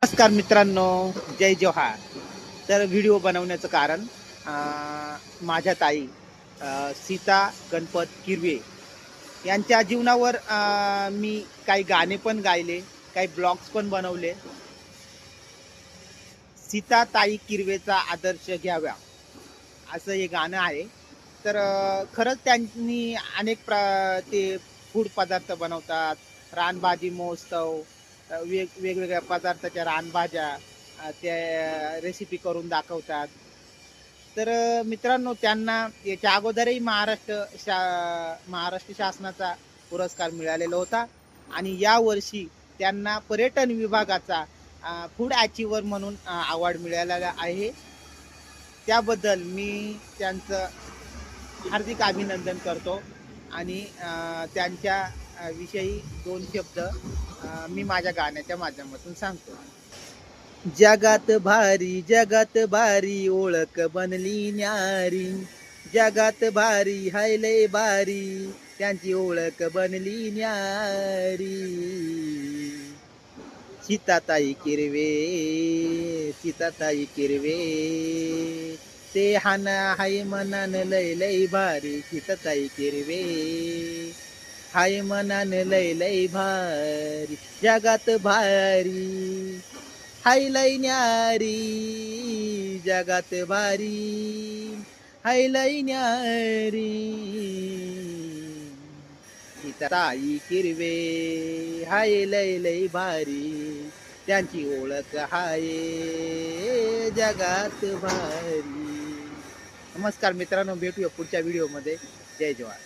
नमस्कार मित्रांनो, जय जोहार. तर व्हिडिओ बनवण्याचं कारण माझ्या ताई सीता गणपत किरवे यांच्या जीवनावर मी काही गाणे पण गायले, काही ब्लॉग्स पण बनवले. सीता ताई किरवेचा आदर्श घ्यावा असं हे गाणं आहे. तर खरंच त्यांनी ते फूड पदार्थ बनवतात. रानभाजी महोत्सव, वेगवेगळ्या पदार्थाच्या रानभाज्या त्या रेसिपी करून दाखवतात. तर मित्रांनो, त्यांना याच्या अगोदरही महाराष्ट्र शासनाचा पुरस्कार मिळालेला होता आणि यावर्षी त्यांना पर्यटन विभागाचा फूड अचिव्हर म्हणून अवॉर्ड मिळालेला आहे. त्याबद्दल मी त्यांचं हार्दिक अभिनंदन करतो आणि त्यांच्या विषयी 2 शब्द मी माझ्या गाण्याच्या माध्यमातून सांगतो. जगात भारी ओळख बनली न्यारी, जगात भारी हाय लय भारी त्यांची ओळख बनली न्यारी. सीताताई किरवे, सीताताई किरवे, ते हाना हाय मनान लय लय भारी. सीताताई किरवे हाय मनान लय लय भारी, जगात भारी हाय लय न्यारी, जगात भारी हाय लय न्यारी. सीताताई किरवे हाय लय लय भारी त्यांची ओळख हाय जगात भारी. नमस्कार मित्रांनो, भेटूया पुढच्या व्हिडिओमध्ये. जय जवान.